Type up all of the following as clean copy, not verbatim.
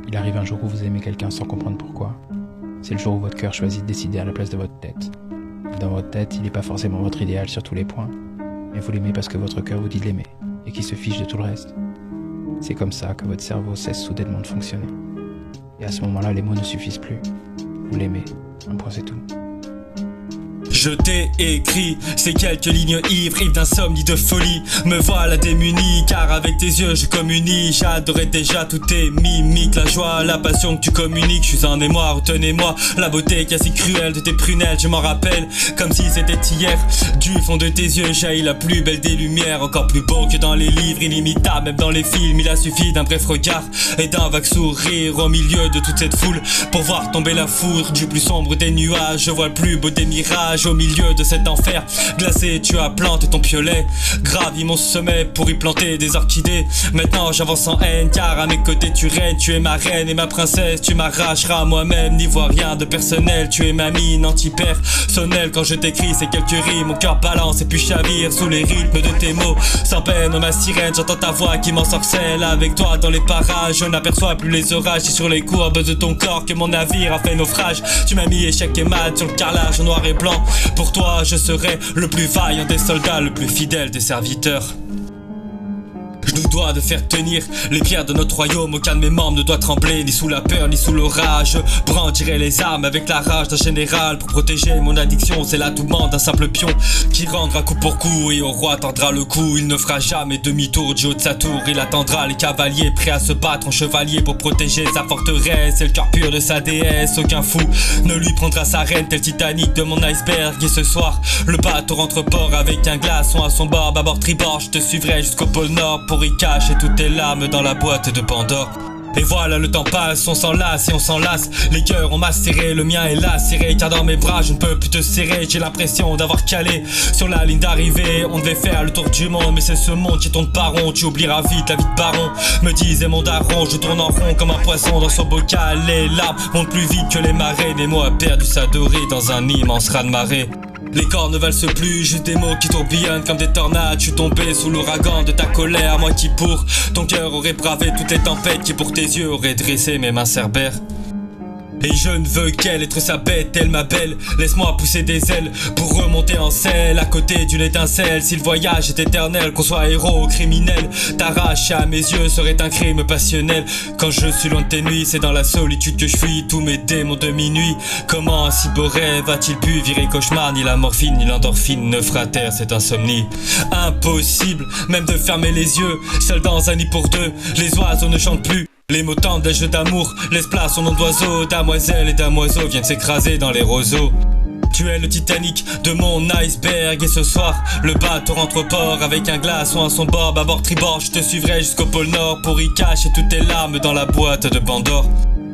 Il arrive un jour où vous aimez quelqu'un sans comprendre pourquoi. C'est le jour où votre cœur choisit de décider à la place de votre tête. Dans votre tête, il n'est pas forcément votre idéal sur tous les points, mais vous l'aimez parce que votre cœur vous dit de l'aimer, et qu'il se fiche de tout le reste. C'est comme ça que votre cerveau cesse soudainement de fonctionner. Et à ce moment-là, les mots ne suffisent plus. Vous l'aimez, un point c'est tout. Je t'ai écrit ces quelques lignes ivres d'insomnie, de folie. Me voilà démuni car avec tes yeux je communie. J'adorais déjà toutes tes mimiques, la joie, la passion que tu communiques. Je suis un émoi, retenez-moi la beauté quasi cruelle de tes prunelles. Je m'en rappelle comme si c'était hier. Du fond de tes yeux jaillit la plus belle des lumières. Encore plus beau que dans les livres, inimitable même dans les films. Il a suffi d'un bref regard et d'un vague sourire au milieu de toute cette foule pour voir tomber la foudre du plus sombre des nuages. Je vois le plus beau des mirages. Au milieu de cet enfer glacé, tu as planté ton piolet, gravi mon sommet pour y planter des orchidées. Maintenant j'avance en haine car à mes côtés tu règnes. Tu es ma reine et ma princesse, tu m'arracheras moi-même. N'y vois rien de personnel, tu es ma mine anti-personnelle. Quand je t'écris ces quelques rimes, mon cœur balance et puis chavire sous les rythmes de tes mots. Sans peine, oh ma sirène, j'entends ta voix qui m'ensorcelle. Avec toi dans les parages, je n'aperçois plus les orages. C'est sur les courbes de ton corps que mon navire a fait naufrage. Tu m'as mis échec et mat sur le carrelage en noir et blanc. Pour toi je serai le plus vaillant des soldats, le plus fidèle des serviteurs. Je nous dois de faire tenir les pierres de notre royaume. Aucun de mes membres ne doit trembler, ni sous la peur, ni sous l'orage. Je brandirai les armes avec la rage d'un général pour protéger mon addiction. C'est l'attoulement d'un simple pion qui rendra coup pour coup et au roi tendra le coup. Il ne fera jamais demi-tour du haut de sa tour. Il attendra les cavaliers prêts à se battre en chevalier pour protéger sa forteresse et le cœur pur de sa déesse. Aucun fou ne lui prendra sa reine, tel Titanic de mon iceberg. Et ce soir, le bateau rentre port avec un glaçon à son bord. Bâbord tribord, je te suivrai jusqu'au pôle Nord pour y cacher toutes tes larmes dans la boîte de Pandore. Et voilà, le temps passe, on s'enlace et on s'enlace. Les cœurs ont macéré, le mien est lacéré. Car dans mes bras je ne peux plus te serrer. J'ai l'impression d'avoir calé sur la ligne d'arrivée. On devait faire le tour du monde, mais c'est ce monde qui tourne pas rond. Tu oublieras vite la vie de baron, me disait mon daron. Je tourne en rond comme un poisson dans son bocal. Les larmes montent plus vite que les marées. Nemo a perdu sa dorée dans un immense raz-de-marée. Les corps ne valsent plus, juste des mots qui tourbillonnent comme des tornades. Je suis tombé sous l'ouragan de ta colère. Moi qui pour ton cœur aurais bravé toutes les tempêtes, qui pour tes yeux auraient dressé mes mains cerbères. Et je ne veux qu'elle être sa bête, elle ma belle. Laisse-moi pousser des ailes pour remonter en selle à côté d'une étincelle. Si le voyage est éternel, qu'on soit héros ou criminel, t'arracher à mes yeux serait un crime passionnel. Quand je suis loin de tes nuits, c'est dans la solitude que je fuis tous mes démons de minuit. Comment un si beau rêve a-t-il pu virer cauchemar? Ni la morphine ni l'endorphine ne fera taire cette insomnie. Impossible même de fermer les yeux, seul dans un nid pour deux. Les oiseaux ne chantent plus. Les mots tendent des jeux d'amour laissent place au nom d'oiseaux. Damoiselle et damoiseaux viennent s'écraser dans les roseaux. Tu es le Titanic de mon iceberg. Et ce soir, le bateau rentre au port avec un glaçon à son bord. Bâbord tribord, je te suivrai jusqu'au pôle Nord pour y cacher toutes tes larmes dans la boîte de Pandore.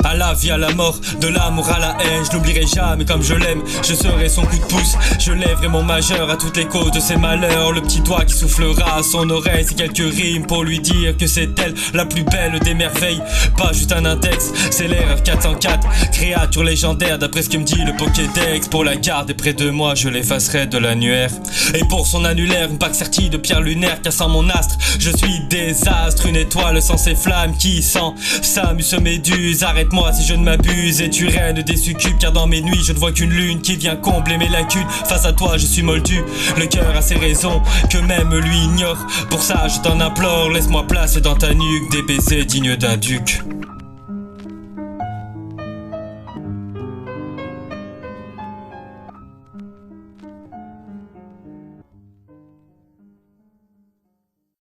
À la vie, à la mort, de l'amour à la haine, je n'oublierai jamais comme je l'aime. Je serai son coup de pouce, je lèverai mon majeur à toutes les causes de ses malheurs. Le petit doigt qui soufflera à son oreille ces quelques rimes pour lui dire que c'est elle la plus belle des merveilles. Pas juste un index, c'est l'erreur 404, créature légendaire d'après ce que me dit le Pokédex. Pour la garder près de moi, je l'effacerai de l'annuaire. Et pour son annulaire, une bague sertie de pierre lunaire cassant mon astre. Je suis désastre, une étoile sans ses flammes qui sent Samus méduse. Arrête-moi si je ne m'abuse et tu règnes des succubes. Car dans mes nuits je ne vois qu'une lune qui vient combler mes lacunes. Face à toi je suis moldu, le cœur a ses raisons que même lui ignore. Pour ça je t'en implore, laisse-moi placer dans ta nuque des baisers dignes d'un duc.